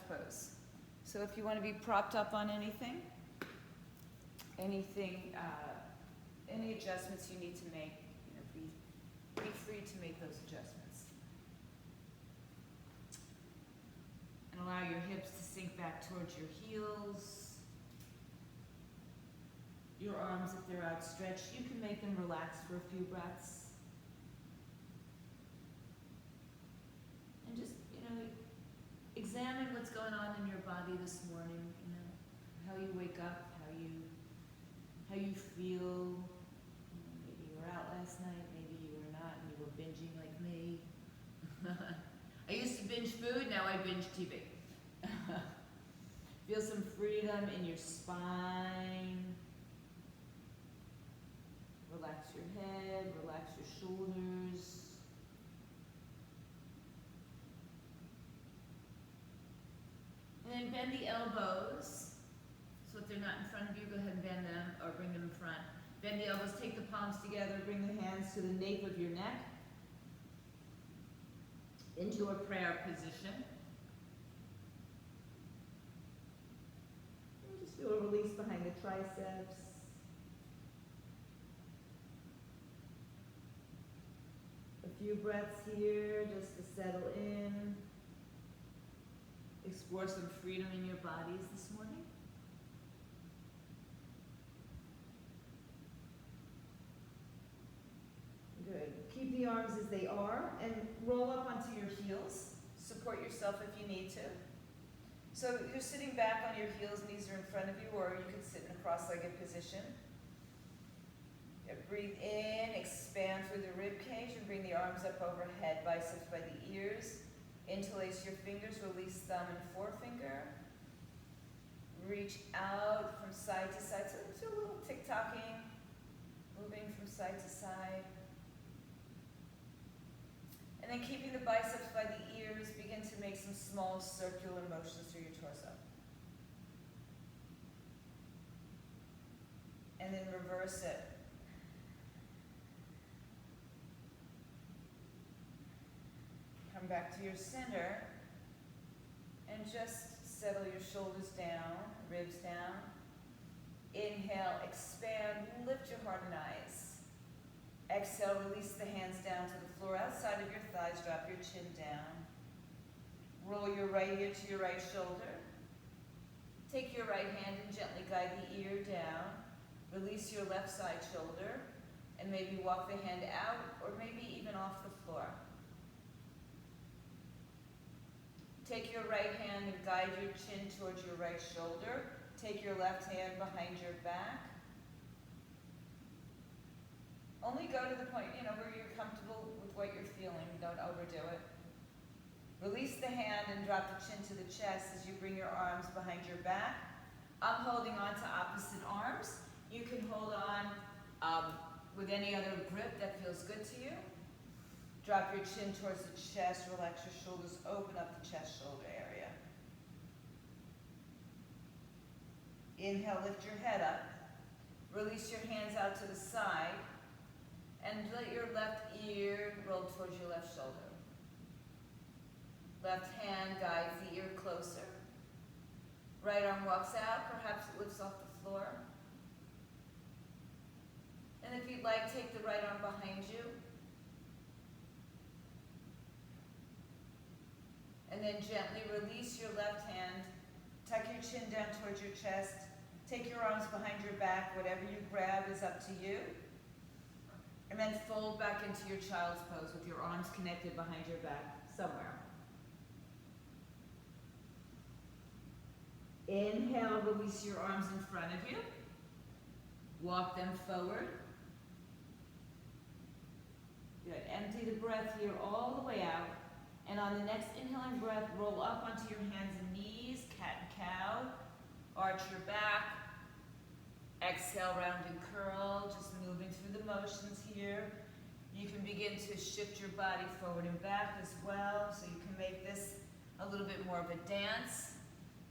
pose. So if you want to be propped up on anything, any adjustments you need to make, be free to make those adjustments. And allow your hips to sink back towards your heels. Your arms, if they're outstretched, you can make them relax for a few breaths. And just, examine what's going on in your body this morning, how you wake up, how you feel. Maybe you were out last night, maybe you were not, and you were binging like me. I used to binge food, now I binge TV. Feel some freedom in your spine. Relax your head, relax your shoulders. And then bend the elbows. So if they're not in front of you, go ahead and bend them or bring them in front. Bend the elbows, take the palms together, bring the hands to the nape of your neck. Into a prayer position. And just feel a release behind the triceps. A few breaths here just to settle in. Explore some freedom in your bodies this morning. Good. Keep the arms as they are and roll up onto your heels. Support yourself if you need to. So you're sitting back on your heels, knees are in front of you, or you can sit in a cross-legged position. Breathe in, expand through the rib cage, and bring the arms up overhead, biceps by the ears. Interlace your fingers, release thumb and forefinger. Reach out from side to side. So do a little tick-tocking, moving from side to side. And then keeping the biceps by the ears, begin to make some small circular motions through your torso. And then reverse it. Come back to your center and just settle your shoulders down, ribs down. Inhale, expand, lift your heart and eyes. Exhale, release the hands down to the floor outside of your thighs, drop your chin down. Roll your right ear to your right shoulder. Take your right hand and gently guide the ear down. Release your left side shoulder and maybe walk the hand out or maybe even off the floor. Take your right hand and guide your chin towards your right shoulder. Take your left hand behind your back. Only go to the point, where you're comfortable with what you're feeling. Don't overdo it. Release the hand and drop the chin to the chest as you bring your arms behind your back. I'm holding on to opposite arms. You can hold on with any other grip that feels good to you. Drop your chin towards the chest, relax your shoulders, open up the chest-shoulder area. Inhale, lift your head up. Release your hands out to the side and let your left ear roll towards your left shoulder. Left hand guides the ear closer. Right arm walks out, perhaps it lifts off the floor. And if you'd like, take the right arm behind you. And then gently release your left hand, tuck your chin down towards your chest, take your arms behind your back, whatever you grab is up to you. And then fold back into your child's pose with your arms connected behind your back somewhere. Inhale, release your arms in front of you. Walk them forward. Good. Empty the breath here all the way out. And on the next inhaling breath, roll up onto your hands and knees, cat and cow. Arch your back. Exhale, round and curl, just moving through the motions here. You can begin to shift your body forward and back as well, so you can make this a little bit more of a dance.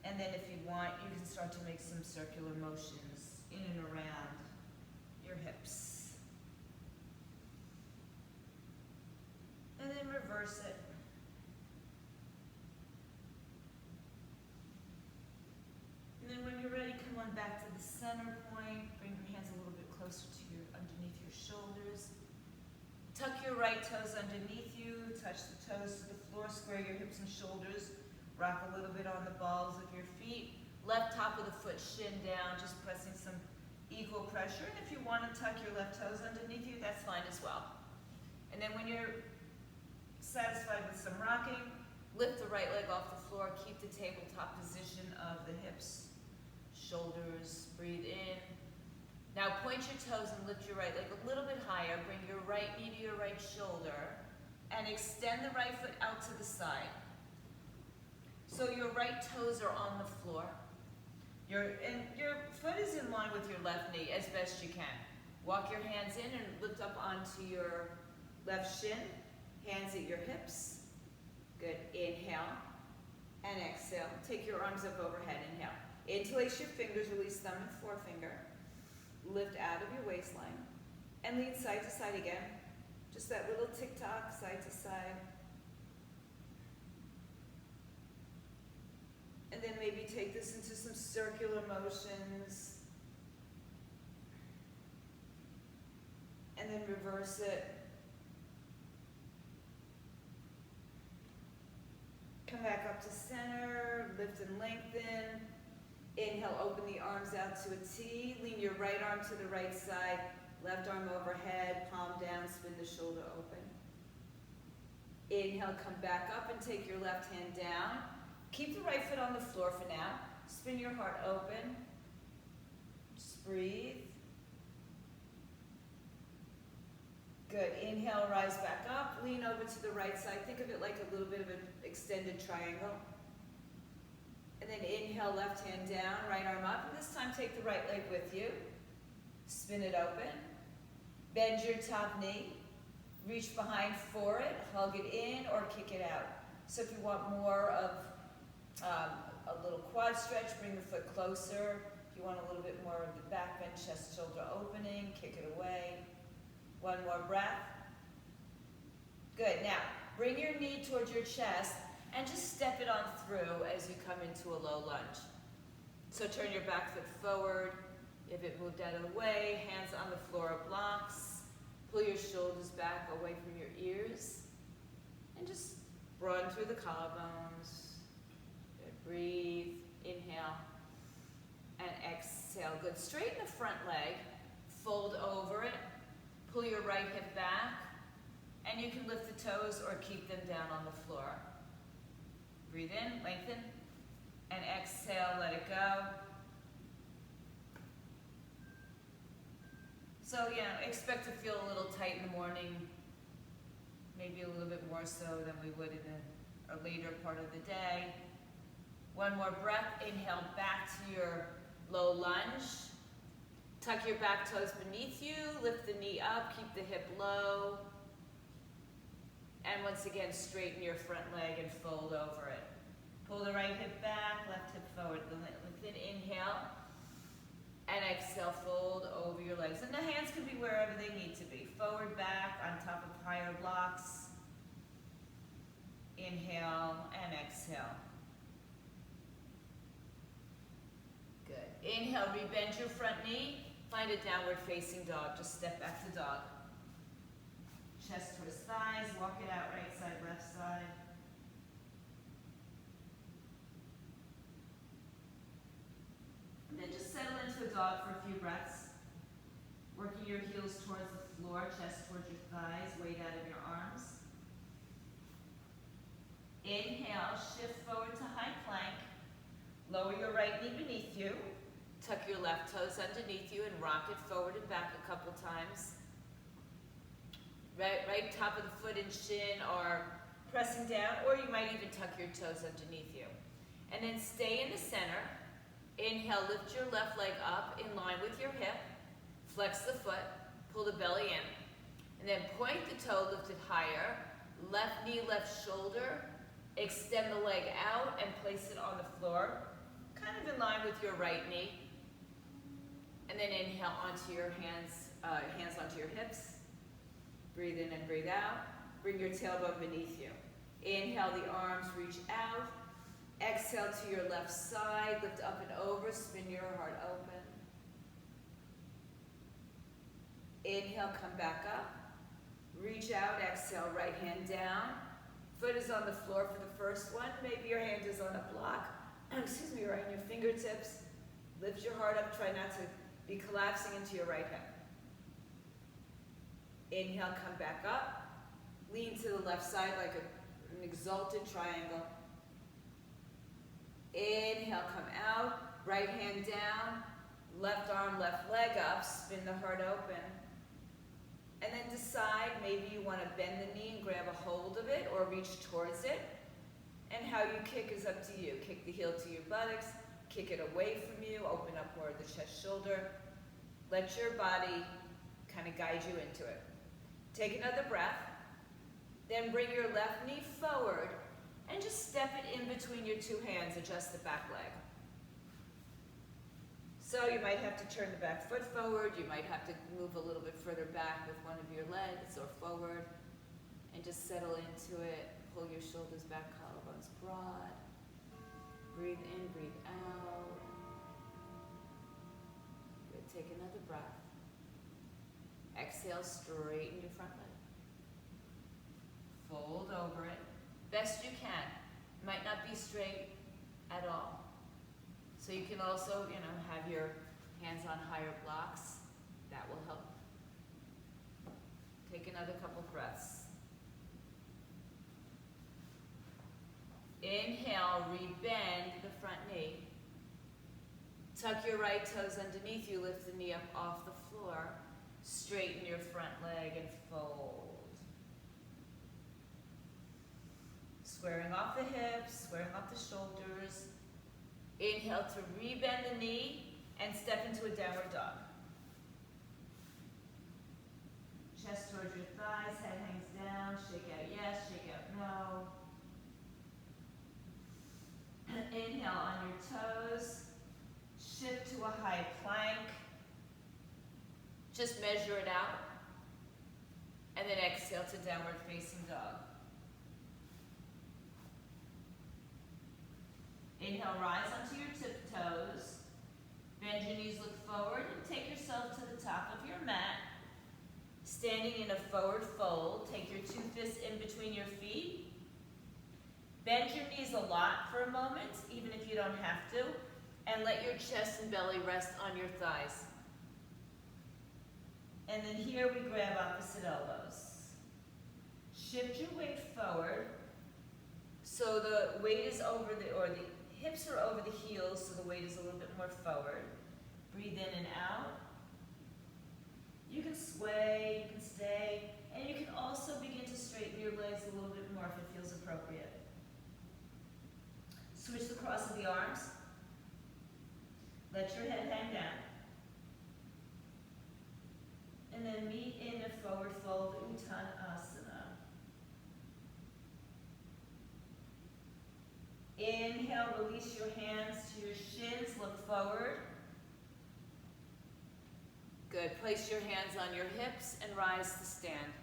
And then if you want, you can start to make some circular motions in and around your hips. And then reverse it. closer to underneath your shoulders. Tuck your right toes underneath you, touch the toes to the floor, square your hips and shoulders, rock a little bit on the balls of your feet. Left top of the foot, shin down, just pressing some equal pressure. And if you want to tuck your left toes underneath you, that's fine as well. And then when you're satisfied with some rocking, lift the right leg off the floor, keep the tabletop position of the hips, shoulders, breathe in. Now point your toes and lift your right leg a little bit higher, bring your right knee to your right shoulder, and extend the right foot out to the side. So your right toes are on the floor. Your foot is in line with your left knee as best you can. Walk your hands in and lift up onto your left shin, hands at your hips. Good, inhale and exhale. Take your arms up overhead, inhale. Interlace your fingers, release thumb and forefinger. Lift out of your waistline and lean side to side again. Just that little tick-tock, side to side. And then maybe take this into some circular motions. And then reverse it. Come back up to center, lift and lengthen. Inhale, open the arms out to a T. Lean your right arm to the right side, left arm overhead, palm down, spin the shoulder open. Inhale, come back up and take your left hand down. Keep the right foot on the floor for now. Spin your heart open. Just breathe. Good. Inhale, rise back up. Lean over to the right side. Think of it like a little bit of an extended triangle. And then inhale, left hand down, right arm up. And this time take the right leg with you. Spin it open. Bend your top knee. Reach behind for it. Hug it in or kick it out. So if you want more of a little quad stretch, bring the foot closer. If you want a little bit more of the back bend, chest, shoulder opening, kick it away. One more breath. Good. Now, bring your knee towards your chest and just step it on through as you come into a low lunge. So turn your back foot forward. If it moved out of the way, hands on the floor of blocks. Pull your shoulders back away from your ears. And just broaden through the collarbones. Good. Breathe. Inhale. And exhale. Good. Straighten the front leg. Fold over it. Pull your right hip back. And you can lift the toes or keep them down on the floor. Breathe in, lengthen, and exhale, let it go. So, expect to feel a little tight in the morning, maybe a little bit more so than we would in a later part of the day. One more breath, inhale back to your low lunge. Tuck your back toes beneath you, lift the knee up, keep the hip low. And once again, straighten your front leg and fold over it. Pull the right hip back, left hip forward. Lengthen, inhale. And exhale, fold over your legs. And the hands can be wherever they need to be. Forward, back, on top of higher blocks. Inhale and exhale. Good. Inhale, rebend your front knee. Find a downward facing dog. Just step back to dog. Chest towards thighs, walk it out, right side, left side. And then just settle into a dog for a few breaths. Working your heels towards the floor, chest towards your thighs, weight out of your arms. Inhale, shift forward to high plank. Lower your right knee beneath you. Tuck your left toes underneath you and rock it forward and back a couple times. Right top of the foot and shin are pressing down, or you might even tuck your toes underneath you. And then stay in the center. Inhale, lift your left leg up in line with your hip. Flex the foot, pull the belly in. And then point the toe lifted higher. Left knee, left shoulder. Extend the leg out and place it on the floor, kind of in line with your right knee. And then inhale onto your hands onto your hips. Breathe in and breathe out. Bring your tailbone beneath you. Inhale, the arms reach out. Exhale to your left side. Lift up and over. Spin your heart open. Inhale, come back up. Reach out, exhale, right hand down. Foot is on the floor for the first one. Maybe your hand is on a block. Excuse me, or on your fingertips. Lift your heart up, try not to be collapsing into your right hip. Inhale, come back up. Lean to the left side like an exalted triangle. Inhale, come out. Right hand down. Left arm, left leg up. Spin the heart open. And then decide, maybe you want to bend the knee and grab a hold of it or reach towards it. And how you kick is up to you. Kick the heel to your buttocks. Kick it away from you. Open up more of the chest, shoulder. Let your body kind of guide you into it. Take another breath. Then bring your left knee forward and just step it in between your two hands. Adjust the back leg. So you might have to turn the back foot forward. You might have to move a little bit further back with one of your legs or forward. And just settle into it. Pull your shoulders back, collarbones broad. Breathe in, breathe out. Good. Take another breath. Exhale, straighten your front leg. Fold over it. Best you can. Might not be straight at all. So you can also, have your hands on higher blocks. That will help. Take another couple breaths. Inhale, rebend the front knee. Tuck your right toes underneath you, lift the knee up off the floor. Straighten your front leg and fold. Squaring off the hips, squaring off the shoulders. Inhale to rebend the knee and step into a downward dog. Chest towards your thighs, head hangs down. Shake out yes, shake out no. Inhale on your toes. Shift to a high plank. Just measure it out. And then exhale to downward facing dog. Inhale, rise onto your tiptoes. Bend your knees, look forward, and take yourself to the top of your mat. Standing in a forward fold, take your two fists in between your feet. Bend your knees a lot for a moment, even if you don't have to, and let your chest and belly rest on your thighs. And then here we grab opposite elbows. Shift your weight forward, so the weight is over the hips are over the heels, so the weight is a little bit more forward. Breathe in and out. You can sway, you can stay, and you can also begin to straighten your legs a little bit more if it feels appropriate. Switch the cross of the arms. Let your head hang down. And then meet in a forward fold, Uttanasana. Inhale, release your hands to your shins, look forward. Good. Place your hands on your hips and rise to stand.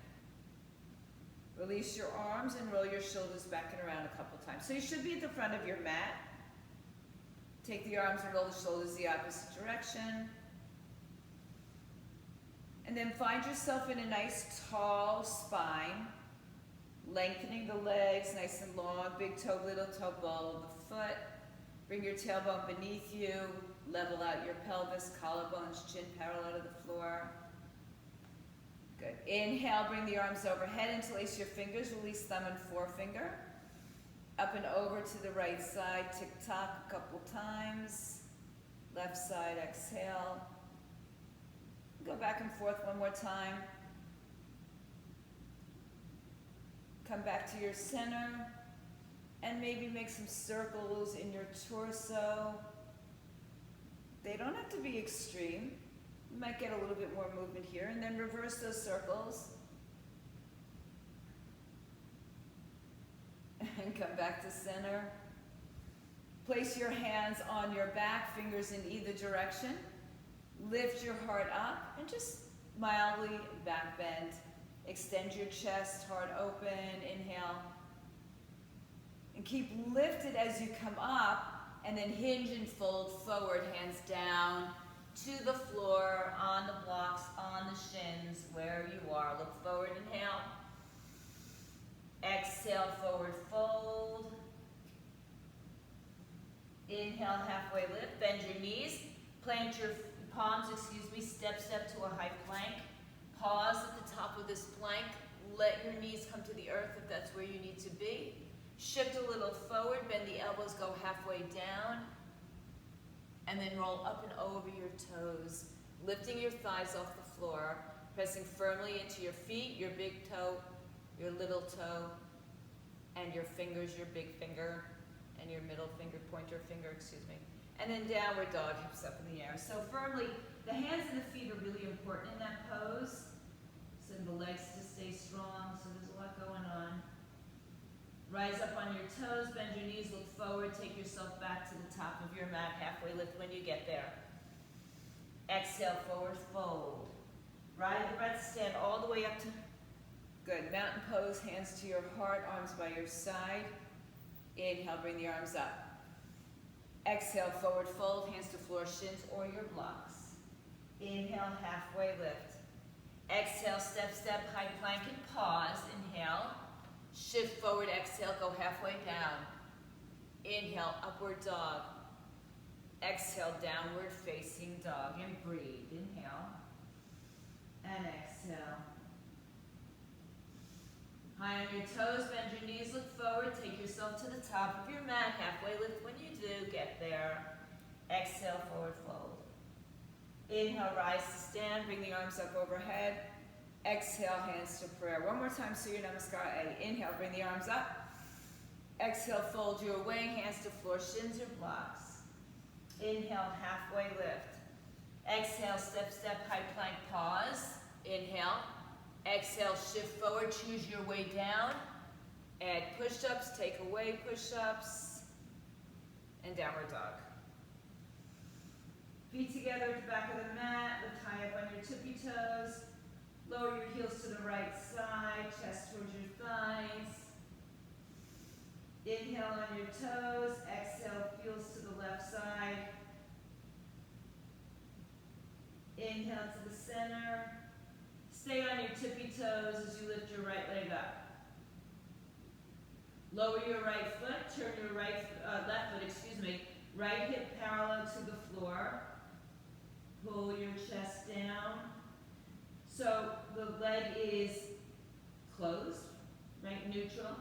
Release your arms and roll your shoulders back and around a couple times. So you should be at the front of your mat. Take the arms and roll the shoulders the opposite direction. And then find yourself in a nice tall spine. Lengthening the legs, nice and long, big toe, little toe, ball of the foot. Bring your tailbone beneath you, level out your pelvis, collarbones, chin parallel to the floor. Good. Inhale, bring the arms overhead, interlace your fingers, release thumb and forefinger. Up and over to the right side, tick-tock a couple times. Left side, exhale. Go back and forth one more time. Come back to your center and maybe make some circles in your torso. They don't have to be extreme. You might get a little bit more movement here, and then reverse those circles. And come back to center. Place your hands on your back, fingers in either direction. Lift your heart up and just mildly back bend. Extend your chest, heart open, inhale. And keep lifted as you come up, and then hinge and fold forward, hands down, to the floor, on the blocks, on the shins, where you are. Look forward, inhale. Exhale, forward fold. Inhale, halfway lift, bend your knees. Plant your palms, step to a high plank. Pause at the top of this plank. Let your knees come to the earth if that's where you need to be. Shift a little forward, bend the elbows, go halfway down. And then roll up and over your toes, lifting your thighs off the floor, pressing firmly into your feet, your big toe, your little toe, and your fingers, your big finger, and your middle finger, pointer finger, And then downward dog, hips up in the air. So firmly, the hands and the feet are really important in that pose. So the legs to stay strong, so there's a lot going on. Rise up on your toes, bend your knees, look forward, take yourself back to the top of your mat, halfway lift when you get there. Exhale, forward fold. Ride the breath, stand all the way up to, good, mountain pose, hands to your heart, arms by your side. Inhale, bring the arms up. Exhale, forward fold, hands to floor, shins or your blocks. Inhale, halfway lift. Exhale, step, high plank and pause. Inhale. Shift forward, exhale, go halfway down. Inhale, upward dog. Exhale, downward facing dog. And breathe. Inhale. And exhale. High on your toes, bend your knees, look forward, take yourself to the top of your mat, halfway lift when you do, get there. Exhale, forward fold. Inhale, rise to stand, bring the arms up overhead. Exhale, hands to prayer. One more time, Surya Namaskar A. Inhale, bring the arms up. Exhale, fold your way, hands to floor, shins or blocks. Inhale, halfway lift. Exhale, step, high plank, pause. Inhale. Exhale, shift forward, choose your way down. Add push-ups, take away push-ups. And downward dog. Feet together at the back of the mat, lift high up on your tippy toes. Lower your heels to the right side, chest towards your thighs. Inhale on your toes, exhale, heels to the left side. Inhale to the center. Stay on your tippy toes as you lift your right leg up. Lower your right foot, turn your left foot, right hip parallel to the floor. Pull your chest down. So the leg is closed, right, neutral.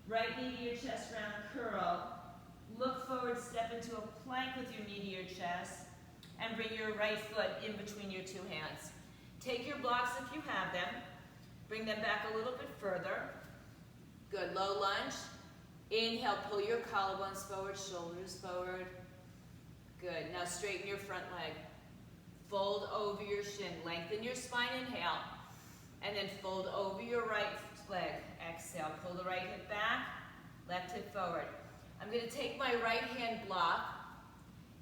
Right knee to your chest round, curl. Look forward, step into a plank with your knee to your chest, and bring your right foot in between your two hands. Take your blocks if you have them. Bring them back a little bit further. Good, low lunge. Inhale, pull your collarbones forward, shoulders forward. Good, now straighten your front leg. Fold over your shin, lengthen your spine, inhale. And then fold over your right leg. Exhale, pull the right hip back, left hip forward. I'm going to take my right hand block,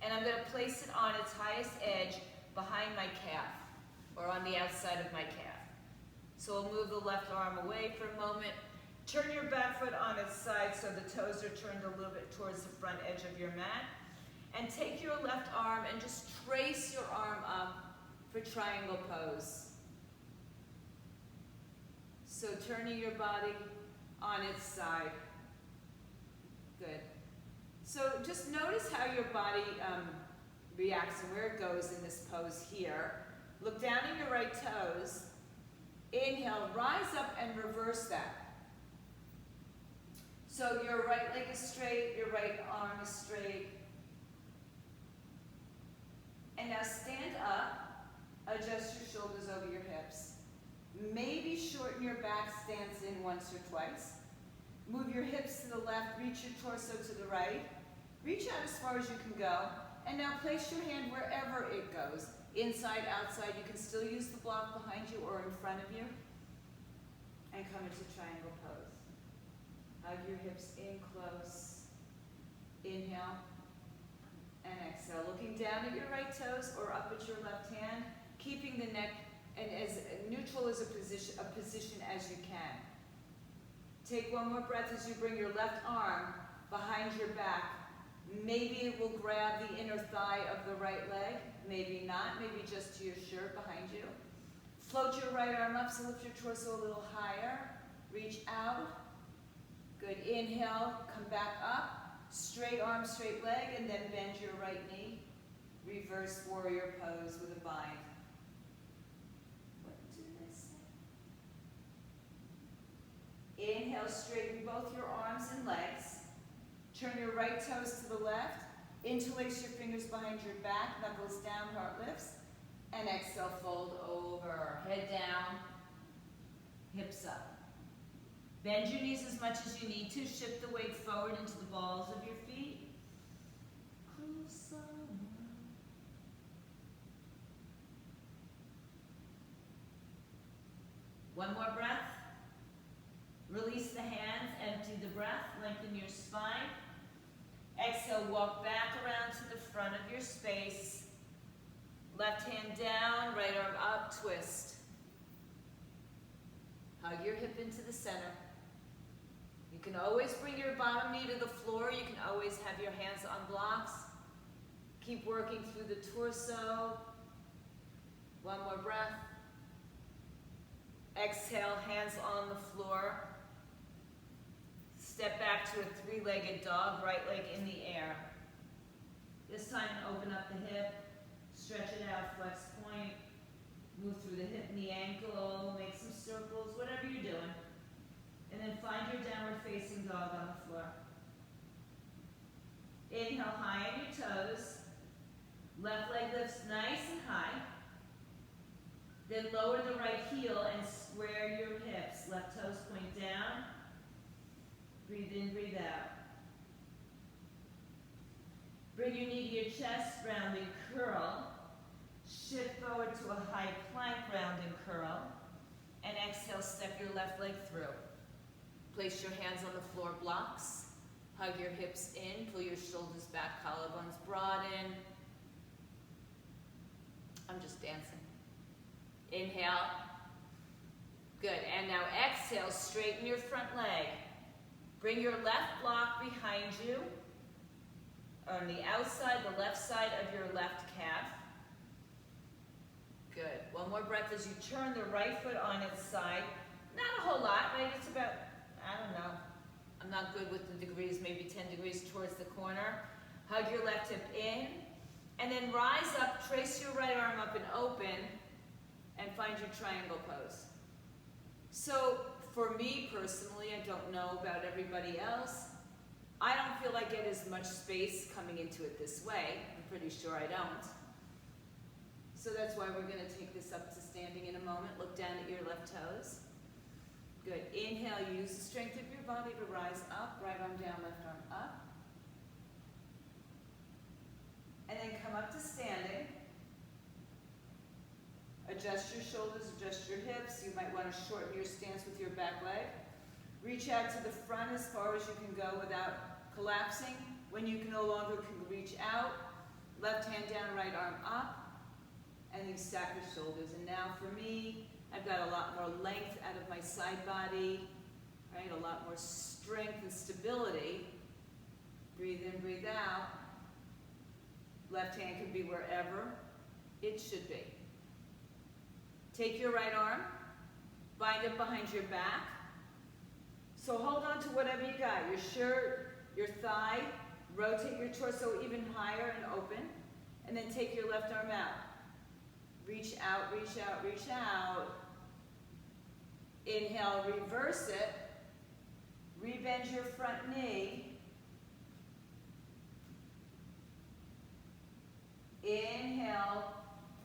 and I'm going to place it on its highest edge behind my calf, or on the outside of my calf. So we'll move the left arm away for a moment. Turn your back foot on its side so the toes are turned a little bit towards the front edge of your mat. And take your left arm and just trace your arm up for triangle pose. So turning your body on its side. Good. So just notice how your body reacts and where it goes in this pose here. Look down at your right toes. Inhale, rise up and reverse that. So your right leg is straight, your right arm is straight. And now stand up, adjust your shoulders over your hips. Maybe shorten your back stance in once or twice. Move your hips to the left, reach your torso to the right. Reach out as far as you can go. And now place your hand wherever it goes. Inside, outside, you can still use the block behind you or in front of you. And come into triangle pose. Hug your hips in close. Inhale. And exhale, looking down at your right toes or up at your left hand, keeping the neck and as neutral as a position as you can. Take one more breath as you bring your left arm behind your back, Maybe it will grab the inner thigh of the right leg. Maybe not. Maybe just to your shirt behind you. Float your right arm up, so lift your torso a little higher. Reach out. Good. Inhale, come back up. Straight arm, straight leg, and then bend your right knee. Reverse warrior pose with a bind. What did I say? Inhale, straighten both your arms and legs. Turn your right toes to the left. Interlace your fingers behind your back, knuckles down, heart lifts. And exhale, fold over. Head down, hips up. Bend your knees as much as you need to. Shift the weight forward into the balls of your feet. Close on. One more breath. Release the hands, empty the breath, lengthen your spine. Exhale, walk back around to the front of your space. Left hand down, right arm up, twist. Hug your hip into the center. You can always bring your bottom knee to the floor. You can always have your hands on blocks. Keep working through the torso. One more breath. Exhale, hands on the floor. Step back to a three-legged dog, right leg in the air. This time, open up the hip, stretch it out, flex point, move through the hip, knee, ankle, make some circles, whatever you're doing. And then find your downward facing dog on the floor. Inhale high on your toes. Left leg lifts nice and high. Then lower the right heel and square your hips. Left toes point down. Breathe in, breathe out. Bring your knee to your chest, rounding curl. Shift forward to a high plank, rounding curl. And exhale, step your left leg through. Place your hands on the floor blocks. Hug your hips in, pull your shoulders back, collarbones broaden. I'm just dancing. Inhale. Good, and now exhale, straighten your front leg. Bring your left block behind you. On the outside, the left side of your left calf. Good. One more breath as you turn the right foot on its side. Not a whole lot, right? It's about, I don't know. I'm not good with the degrees, maybe 10 degrees towards the corner. Hug your left hip in. And then rise up, trace your right arm up and open. And find your triangle pose. So, for me personally, I don't know about everybody else. I don't feel I get as much space coming into it this way. I'm pretty sure I don't. So that's why we're going to take this up to standing in a moment. Look down at your left toes. Good. Inhale, use the strength of your body to rise up. Right arm down, left arm up. And then come up to standing. Adjust your shoulders, adjust your hips. You might want to shorten your stance with your back leg. Reach out to the front as far as you can go without collapsing. When you no longer can reach out, left hand down, right arm up. And then stack the shoulders. And now for me, I've got a lot more length out of my side body, right? A lot more strength and stability. Breathe in, breathe out. Left hand can be wherever it should be. Take your right arm, bind it behind your back. So hold on to whatever you got, your shirt, your thigh. Rotate your torso even higher and open. And then take your left arm out. Reach out, reach out, reach out. Inhale, reverse it. Rebend your front knee. Inhale,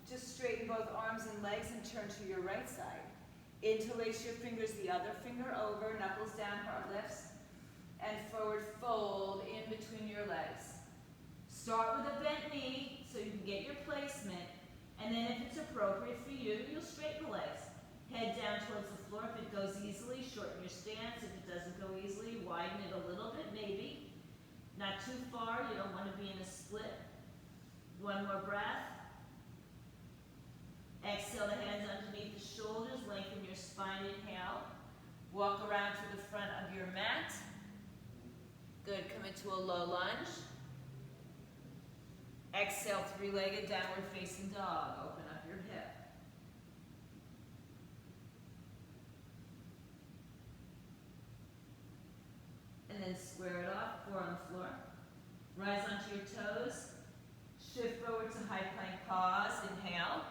just straighten both arms and legs and turn to your right side. Interlace your fingers, the other finger over, knuckles down, heart lifts. And forward fold in between your legs. Start with a bent knee so you can get your placement. And then if it's appropriate for you, you'll straighten the legs. Head down towards the floor. If it goes easily, shorten your stance. If it doesn't go easily, widen it a little bit, maybe. Not too far. You don't want to be in a split. One more breath. Exhale the hands underneath the shoulders. Lengthen your spine. Inhale. Walk around to the front of your mat. Good. Come into a low lunge. Exhale, three-legged downward facing dog. Open up your hip. And then square it off, 4 on the floor. Rise onto your toes. Shift forward to high plank, pause, inhale.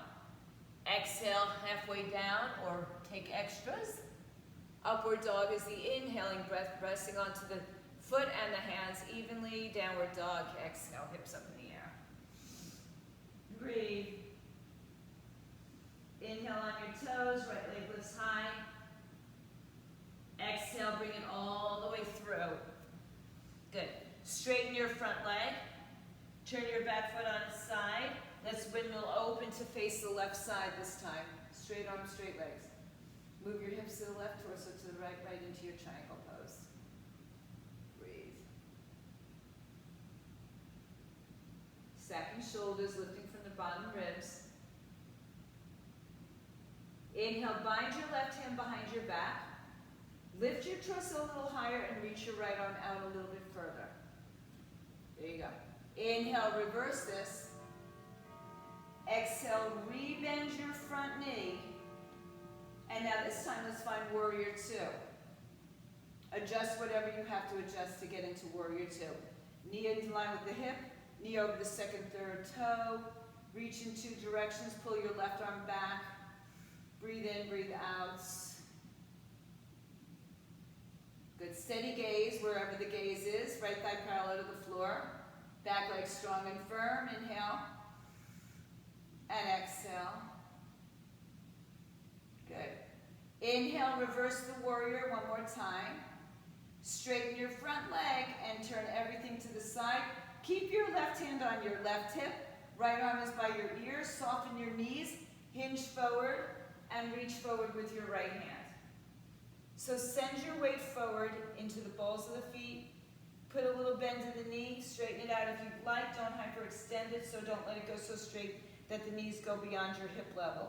Exhale, halfway down or take extras. Upward dog is the inhaling breath, pressing onto the foot and the hands evenly. Downward dog, exhale, hips up in the air. Breathe. Inhale on your toes, right leg lifts high. Exhale, bring it all the way through. Good. Straighten your front leg. Turn your back foot on its side. Let's windmill open to face the left side this time. Straight arms, straight legs. Move your hips to the left, torso to the right, right into your triangle pose. Breathe. Stacking shoulders, lifting from the bottom ribs. Inhale, bind your left hand behind your back. Lift your torso a little higher and reach your right arm out a little bit further. There you go. Inhale, reverse this. Exhale, rebend your front knee. And now this time, let's find warrior 2. Adjust whatever you have to adjust to get into warrior 2. Knee in line with the hip, knee over the second, third toe. Reach in 2 directions, pull your left arm back. Breathe in, breathe out. Good, steady gaze wherever the gaze is. Right thigh parallel to the floor. Back leg strong and firm. Inhale. And exhale. Good. Inhale, reverse the warrior one more time. Straighten your front leg and turn everything to the side. Keep your left hand on your left hip. Right arm is by your ear. Soften your knees. Hinge forward and reach forward with your right hand. So send your weight forward into the balls of the feet. Put a little bend in the knee. Straighten it out if you'd like. Don't hyperextend it, so don't let it go so straight that the knees go beyond your hip level.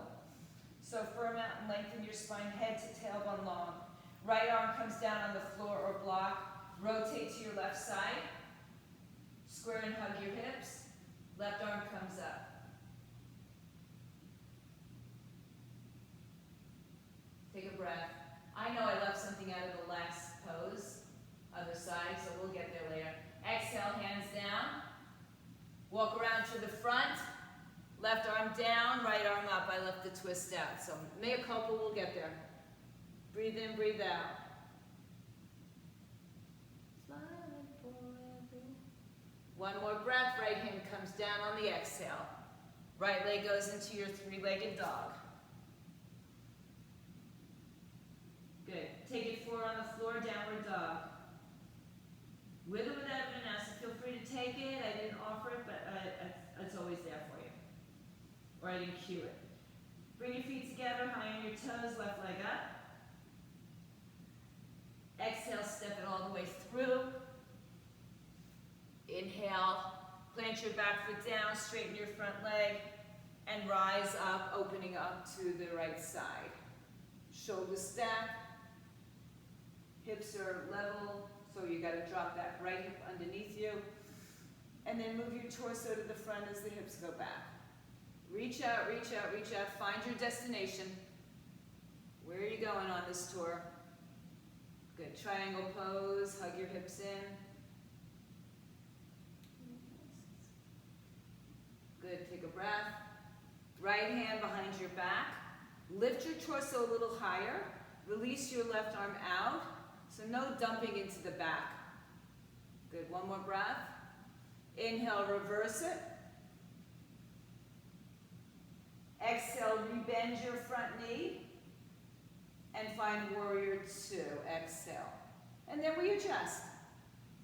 So firm out and lengthen your spine, head to tailbone long. Right arm comes down on the floor or block. Rotate to your left side. Square and hug your hips. Left arm comes up. Take a breath. I know I left something out of the last pose. Other side, so we'll get there later. Exhale, hands down. Walk around to the front. Left arm down, right arm up. I left the twist out. So mea culpa, we'll get there. Breathe in, breathe out. One more breath. Right hand comes down on the exhale. Right leg goes into your three-legged dog. Good. Take it 4 on the floor, downward dog. With or without vinyasa, feel free to take it. I didn't offer it, but it's always there for you. Or I didn't cue it. Bring your feet together, high on your toes, left leg up. Exhale, step it all the way through. Inhale, plant your back foot down, straighten your front leg, and rise up, opening up to the right side. Shoulders stack. Hips are level, so you got to drop that right hip underneath you. And then move your torso to the front as the hips go back. Reach out, reach out, reach out. Find your destination. Where are you going on this tour? Good. Triangle pose. Hug your hips in. Good. Take a breath. Right hand behind your back. Lift your torso a little higher. Release your left arm out. So no dumping into the back. Good. One more breath. Inhale, reverse it. Exhale, rebend your front knee. And find warrior 2. Exhale. And then we adjust.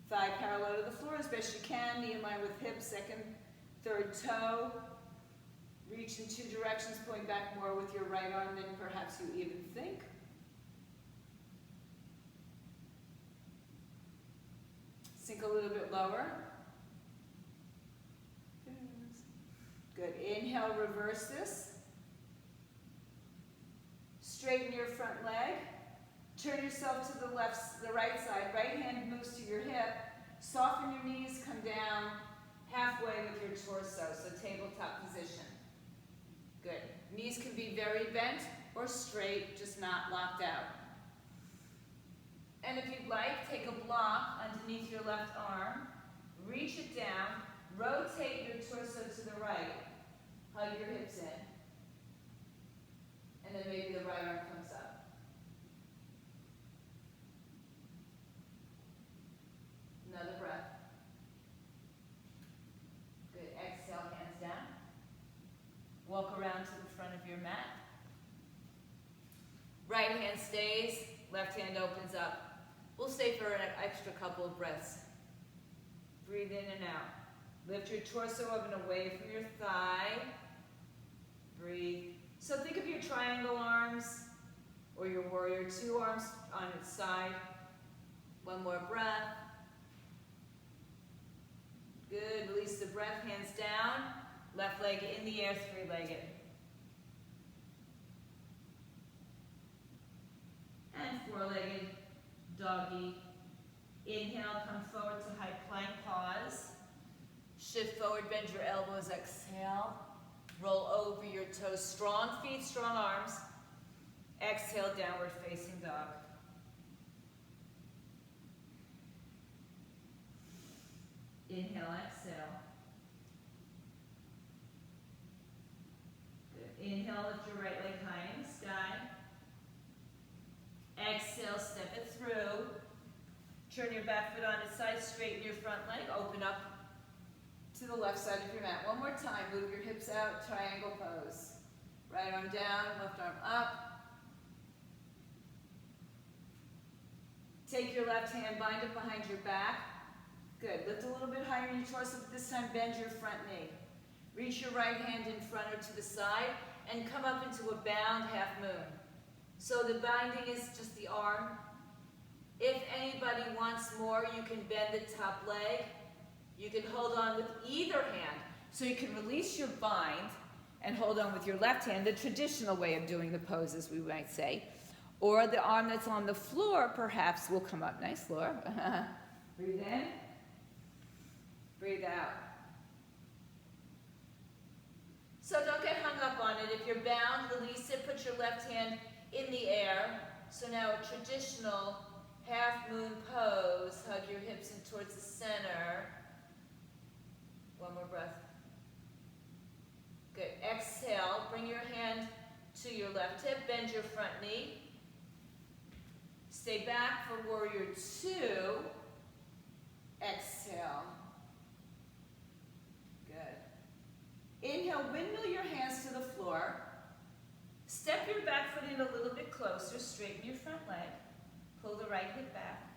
Thigh parallel to the floor as best you can. Knee in line with hip, second, third toe. Reach in 2 directions, pulling back more with your right arm than perhaps you even think. Sink a little bit lower. Good. Inhale, reverse this. Straighten your front leg. Turn yourself to the right side. Right hand moves to your hip. Soften your knees, come down. halfway with your torso, so tabletop position. Good. Knees can be very bent or straight, just not locked out. And if you'd like, take a block underneath your left arm, reach it down, rotate your torso to the right, hug your hips in, and then maybe the right arm comes up. Another breath. Good. Exhale, hands down. Walk around to the front of your mat. Right hand stays, left hand opens up. We'll stay for an extra couple of breaths. Breathe in and out. Lift your torso up and away from your thigh. Breathe. So think of your triangle arms or your warrior two arms on its side. One more breath. Good. Release the breath, hands down. Left leg in the air, three-legged. And four-legged doggy. Inhale, come forward to high plank, pause. Shift forward, bend your elbows, exhale. Roll over your toes, strong feet, strong arms. Exhale, downward facing dog. Inhale, exhale. Good. Inhale, lift your right leg high in the sky. Exhale, step it through. Turn your back foot on its side, straighten your front leg, open up to the left side of your mat. One more time, move your hips out, triangle pose. Right arm down, left arm up. Take your left hand, bind it behind your back. Good, lift a little bit higher in your torso, but this time bend your front knee. Reach your right hand in front or to the side, and come up into a bound half moon. So the binding is just the arm. If anybody wants more, you can bend the top leg. You can hold on with either hand. So you can release your bind and hold on with your left hand, the traditional way of doing the poses, we might say. Or the arm that's on the floor, perhaps, will come up. Nice, Laura. Breathe in. Breathe out. So don't get hung up on it. If you're bound, release it. Put your left hand in the air. So now a traditional half moon pose. Hug your hips in towards the center. One more breath. Good. Exhale. Bring your hand to your left hip. Bend your front knee. Stay back for warrior two. Exhale. Good. Inhale. Windmill your hands to the floor. Step your back foot in a little bit closer. Straighten your front leg. Pull the right hip back.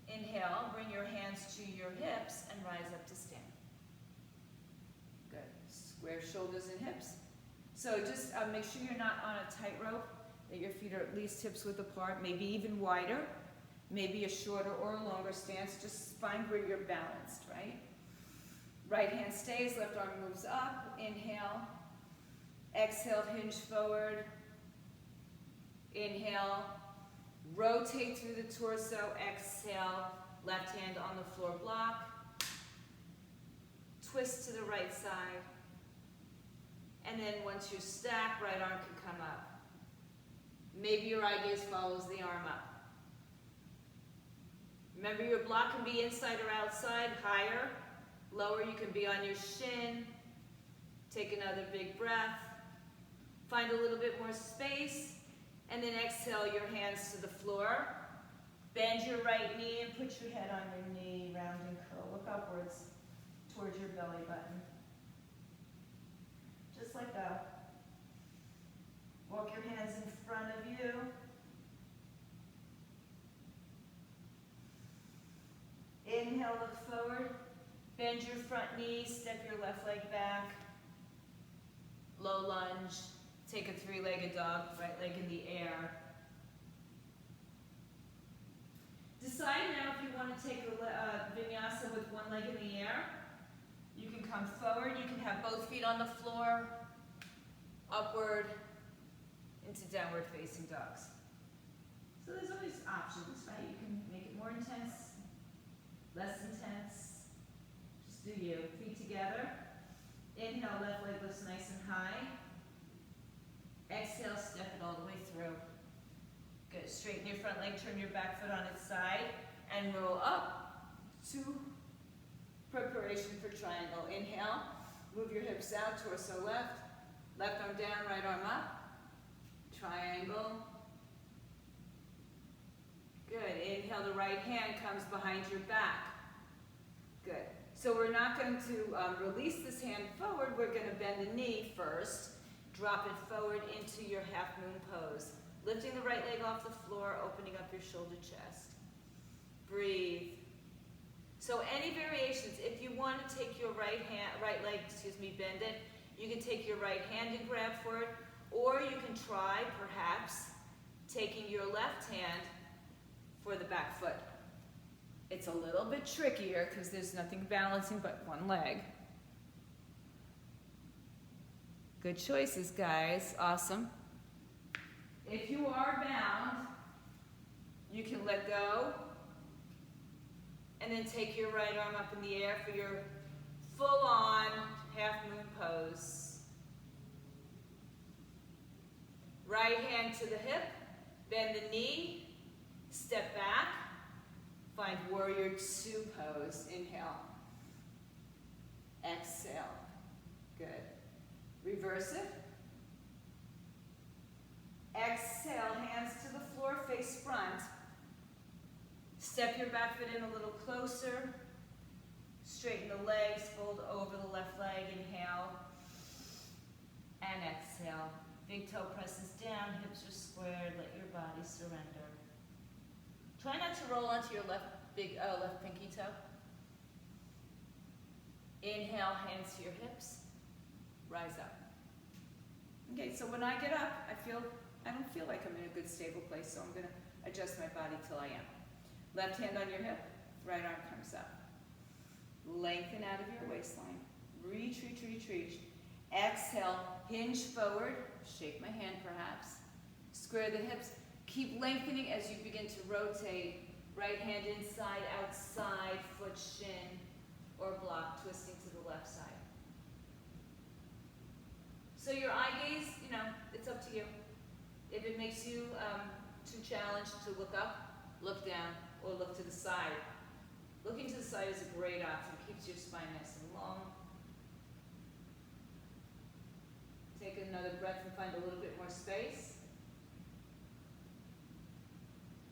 Inhale, bring your hands to your hips and rise up to stand. Good. Square shoulders and hips. So just make sure you're not on a tightrope, that your feet are at least hips width apart, maybe even wider, maybe a shorter or a longer stance. Just find where you're balanced, right? Right hand stays, left arm moves up. Inhale. Exhale, hinge forward. Inhale. Rotate through the torso, exhale, left hand on the floor block. Twist to the right side. And then once you stack, right arm can come up. Maybe your eye gaze follows the arm up. Remember, your block can be inside or outside, higher, lower. You can be on your shin. Take another big breath. Find a little bit more space. And then exhale your hands to the floor. Bend your right knee and put your head on your knee, round and curl. Look upwards towards your belly button. Just like that. Walk your hands in front of you. Inhale, look forward. Bend your front knee, step your left leg back. Low lunge. Take a three-legged dog, right leg in the air. Decide now if you want to take a vinyasa with one leg in the air. You can come forward. You can have both feet on the floor, upward, into downward facing dogs. So there's always options, right? You can make it more intense, less intense. Just do you. Feet together. Inhale, left leg lifts nice and high. Exhale, step it all the way through. Good. Straighten your front leg, turn your back foot on its side, and roll up to preparation for triangle. Inhale, move your hips out, torso left. Left arm down, right arm up. Triangle. Good. Inhale, the right hand comes behind your back. Good. So we're not going to release this hand forward. We're going to bend the knee first. Drop it forward into your half moon pose. Lifting the right leg off the floor, opening up your shoulder chest. Breathe. So any variations, if you want to take your right leg, bend it, you can take your right hand and grab for it, or you can try, perhaps, taking your left hand for the back foot. It's a little bit trickier because there's nothing balancing but one leg. Good choices, guys. Awesome. If you are bound, you can let go and then take your right arm up in the air for your full-on half moon pose. Right hand to the hip, bend the knee, step back, find warrior two pose. Inhale, exhale. Good. Reverse it. Exhale, hands to the floor, face front. Step your back foot in a little closer. Straighten the legs, fold over the left leg. Inhale and exhale. Big toe presses down, hips are squared. Let your body surrender. Try not to roll onto your left pinky toe. Inhale, hands to your hips. Rise up. Okay, so when I get up, I don't feel like I'm in a good stable place, so I'm going to adjust my body till I am. Left hand on your hip, right arm comes up. Lengthen out of your waistline. Reach, reach, reach, reach. Exhale, hinge forward. Shake my hand perhaps. Square the hips. Keep lengthening as you begin to rotate. Right hand inside, outside, foot shin, or block, twisting to the left side. So your eye gaze, it's up to you. If it makes you too challenged to look up, look down, or look to the side. Looking to the side is a great option. Keeps your spine nice and long. Take another breath and find a little bit more space.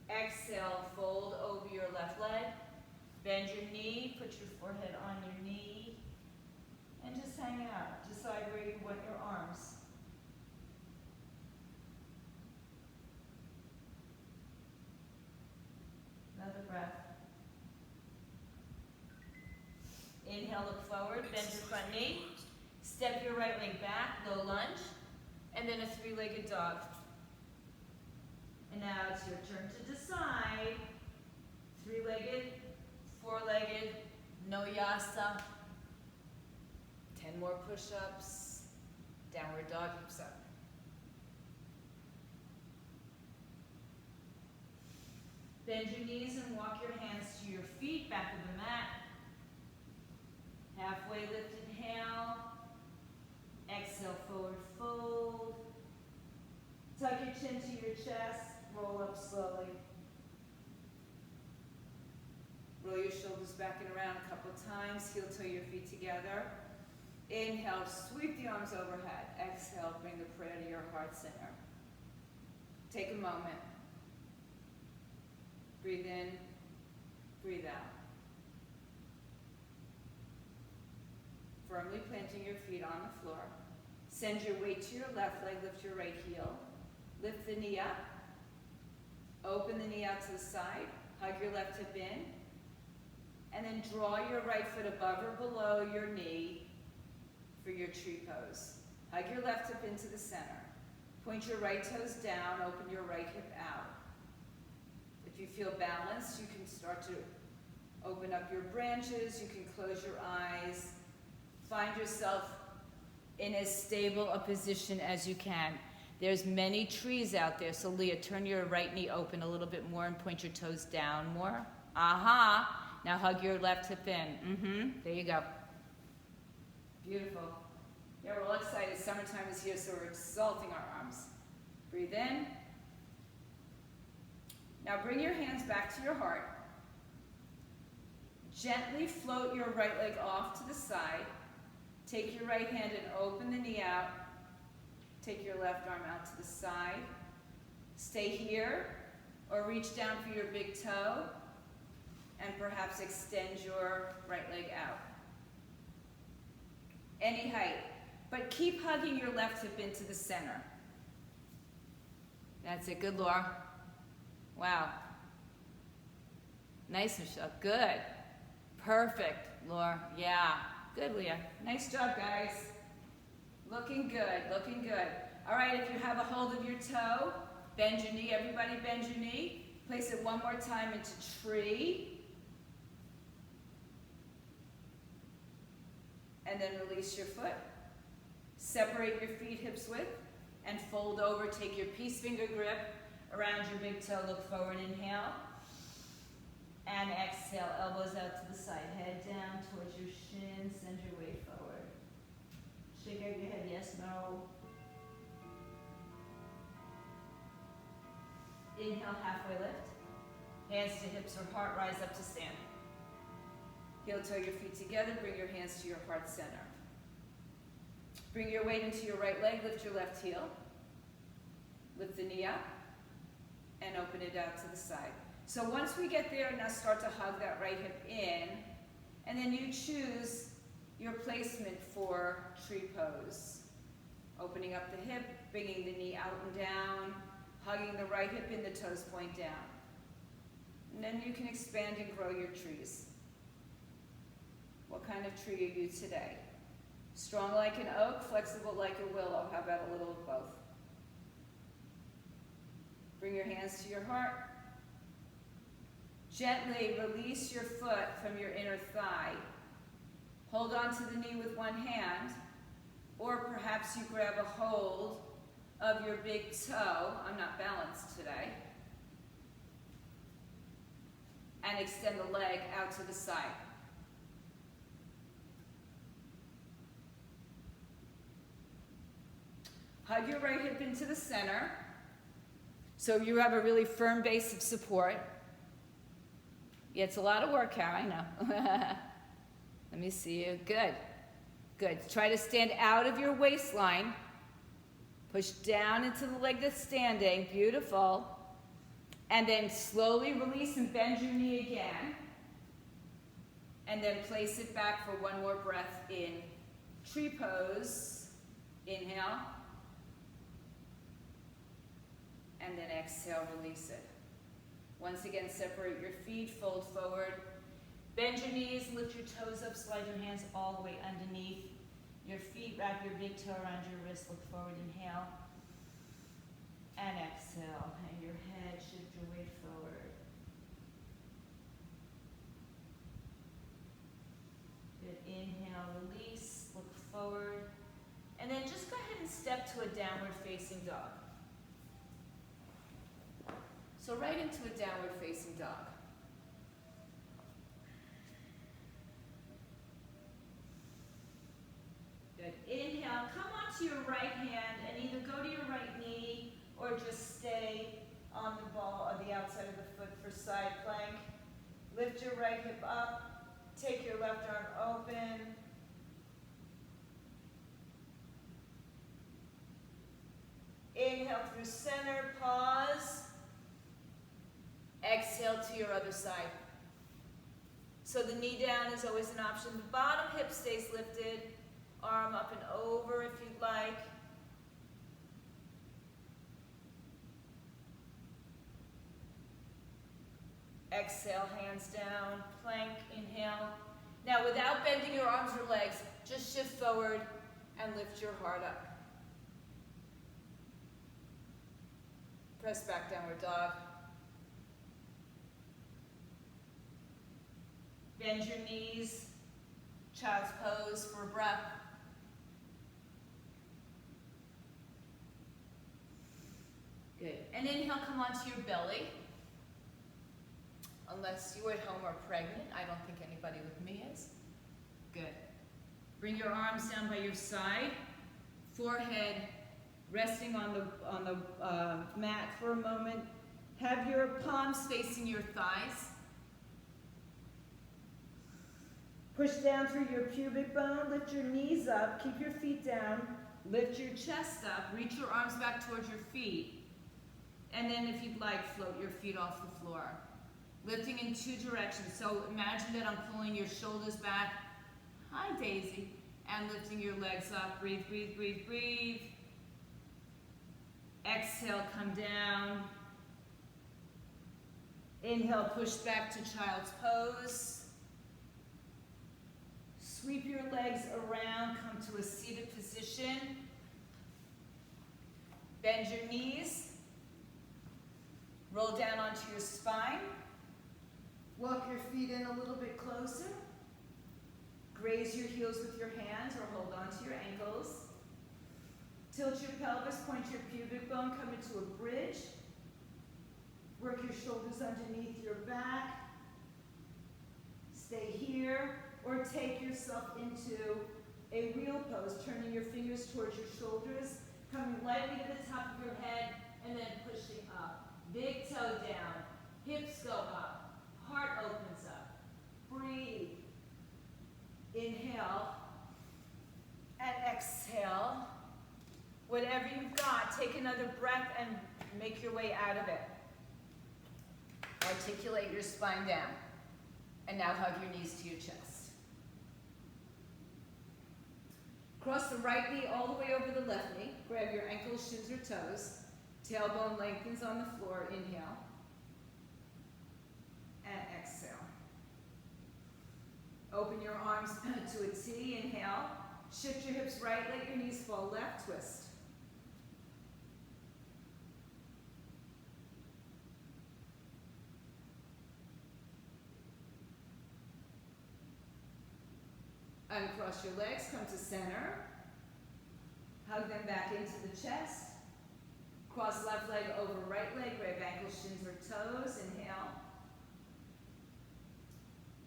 Exhale, fold over your left leg. Bend your knee, put your forehead on your knee, and just hang out. Decide where you want your arms. Another breath. Inhale, look forward, bend your front knee. Step your right leg back, low lunge, and then a three-legged dog. And now it's your turn to decide. Three-legged, four-legged, no yasa. 10 more push-ups. Downward dog, hips up. Bend your knees and walk your hands to your feet, back of the mat. Halfway lift, inhale. Exhale, forward fold. Tuck your chin to your chest. Roll up slowly. Roll your shoulders back and around a couple times. Heel toe your feet together. Inhale, sweep the arms overhead. Exhale, bring the prayer to your heart center. Take a moment. Breathe in, breathe out. Firmly planting your feet on the floor. Send your weight to your left leg, lift your right heel. Lift the knee up. Open the knee out to the side. Hug your left hip in. And then draw your right foot above or below your knee for your tree pose. Hug your left hip into the center. Point your right toes down, open your right hip out. If you feel balanced, you can start to open up your branches, you can close your eyes. Find yourself in as stable a position as you can. There's many trees out there, so Leah, turn your right knee open a little bit more and point your toes down more. Aha! Now hug your left hip in. There you go. Beautiful. Yeah, we're all excited. Summertime is here, so we're exalting our arms. Breathe in. Now bring your hands back to your heart. Gently float your right leg off to the side. Take your right hand and open the knee out. Take your left arm out to the side. Stay here or reach down for your big toe and perhaps extend your right leg out. Any height, but keep hugging your left hip into the center. That's it. Good, Laura. Wow. Nice, Michelle. Good. Perfect, Laura. Yeah. Good, Leah. Nice job, guys. Looking good, looking good. All right, if you have a hold of your toe, bend your knee. Everybody bend your knee. Place it one more time into tree. And then release your foot. Separate your feet hips width and fold over. Take your peace finger grip around your big toe. Look forward, inhale. And exhale, elbows out to the side. Head down towards your shin, send your weight forward. Shake out your head, yes, no. Inhale, halfway lift. Hands to hips or heart, rise up to stand. Heel toe your feet together, bring your hands to your heart center. Bring your weight into your right leg, lift your left heel. Lift the knee up and open it out to the side. So once we get there, now start to hug that right hip in, and then you choose your placement for tree pose. Opening up the hip, bringing the knee out and down, hugging the right hip in, the toes point down. And then you can expand and grow your trees. What kind of tree are you today? Strong like an oak, flexible like a willow. How about a little of both? Bring your hands to your heart. Gently release your foot from your inner thigh. Hold on to the knee with one hand, or perhaps you grab a hold of your big toe. I'm not balanced today. And extend the leg out to the side. Hug your right hip into the center, so you have a really firm base of support. Yeah, it's a lot of work, Kara, I know. Let me see you. Good. Good. Try to stand out of your waistline. Push down into the leg that's standing. Beautiful. And then slowly release and bend your knee again. And then place it back for one more breath in tree pose. Inhale. And then exhale, release it. Once again, separate your feet, fold forward. Bend your knees, lift your toes up, slide your hands all the way underneath your feet. Wrap your big toe around your wrist, look forward, inhale. And exhale, hang your head, shift your weight forward. Good, inhale, release, look forward. And then just go ahead and step to a downward facing dog. So right into a downward facing dog. Good. Inhale, come onto your right hand and either go to your right knee or just stay on the ball or the outside of the foot for side plank. Lift your right hip up, take your left arm open. Inhale through center, pause. Exhale to your other side. So the knee down is always an option. The bottom hip stays lifted. Arm up and over if you'd like. Exhale, hands down, plank, inhale. Now without bending your arms or legs, just shift forward and lift your heart up. Press back, downward dog. Bend your knees, child's pose for a breath. Good. And inhale, come onto your belly. Unless you at home are pregnant. I don't think anybody with me is. Good. Bring your arms down by your side, forehead resting on the mat for a moment. Have your palms facing your thighs. Push down through your pubic bone, lift your knees up, keep your feet down, lift your chest up, reach your arms back towards your feet, and then if you'd like, float your feet off the floor. Lifting in two directions, so imagine that I'm pulling your shoulders back, hi Daisy, and lifting your legs up, breathe, breathe, breathe, breathe. Exhale, come down. Inhale, push back to child's pose. Sweep your legs around, come to a seated position. Bend your knees. Roll down onto your spine. Walk your feet in a little bit closer. Graze your heels with your hands or hold onto your ankles. Tilt your pelvis, point your pubic bone, come into a bridge. Work your shoulders underneath your back. Stay here. Or take yourself into a wheel pose, turning your fingers towards your shoulders, coming lightly to the top of your head, and then pushing up. Big toe down, hips go up, heart opens up. Breathe. Inhale and exhale. Whatever you've got, take another breath and make your way out of it. Articulate your spine down. And now hug your knees to your chest. Cross the right knee all the way over the left knee. Grab your ankles, shins, or toes. Tailbone lengthens on the floor. Inhale. And exhale. Open your arms to a T. Inhale. Shift your hips right, let your knees fall left, twist. Uncross your legs, come to center. Hug them back into the chest. Cross left leg over right leg, grab ankles, shins, or toes. Inhale.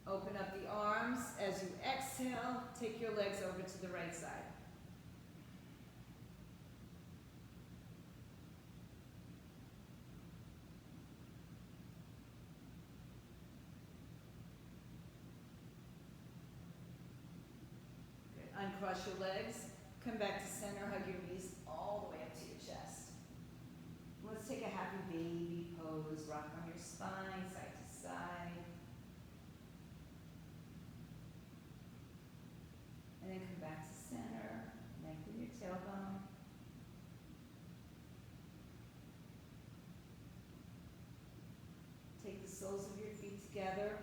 Open up the arms. As you exhale, take your legs over to the right side. Uncross your legs, come back to center, hug your knees all the way up to your chest. Let's take a happy baby pose, rock on your spine, side to side. And then come back to center, lengthen your tailbone. Take the soles of your feet together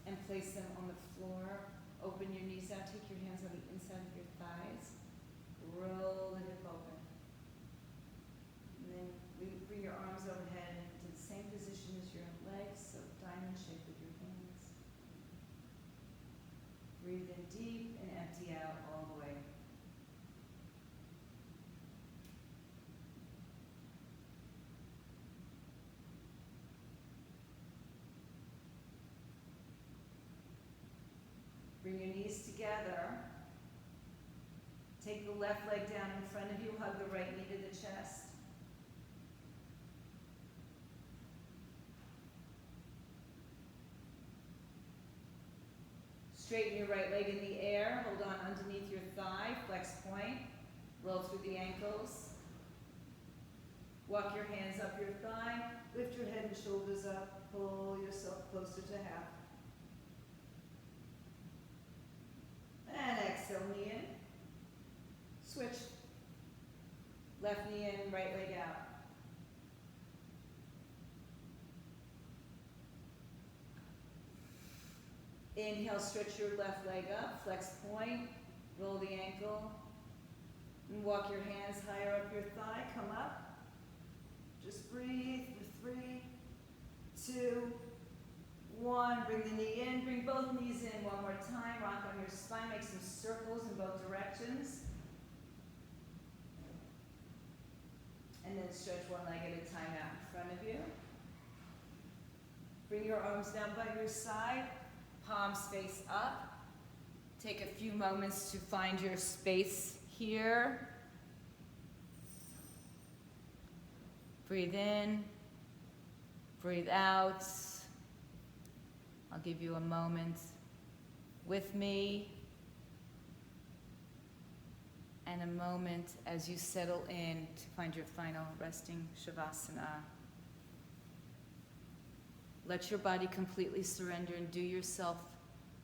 and place them on the floor. Open your knees out, take your hands on the inside of your thighs. Roll the hip open. And then bring your arms overhead into the same position as your legs, so diamond shape with your hands. Breathe in deep and empty out all the way. Bring your knees together. Take the left leg down in front of you. Hug the right knee to the chest. Straighten your right leg in the air. Hold on underneath your thigh. Flex point. Roll through the ankles. Walk your hands up your thigh. Lift your head and shoulders up. Pull yourself closer to half. And exhale, knee in. Switch. Left knee in, right leg out. Inhale, stretch your left leg up, flex point, roll the ankle, and walk your hands higher up your thigh, come up. Just breathe for 3, 2, 1. Bring the knee in, bring both knees in one more time. Rock on your spine, make some circles in both directions. And then stretch one leg at a time out in front of you. Bring your arms down by your side, palms face up. Take a few moments to find your space here. Breathe in, breathe out. I'll give you a moment with me and a moment as you settle in to find your final resting shavasana. Let your body completely surrender and do yourself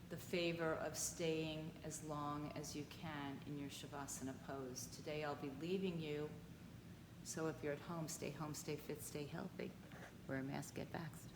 the favor of staying as long as you can in your shavasana pose. Today I'll be leaving you, so if you're at home, stay fit, stay healthy. Wear a mask, get vaxxed.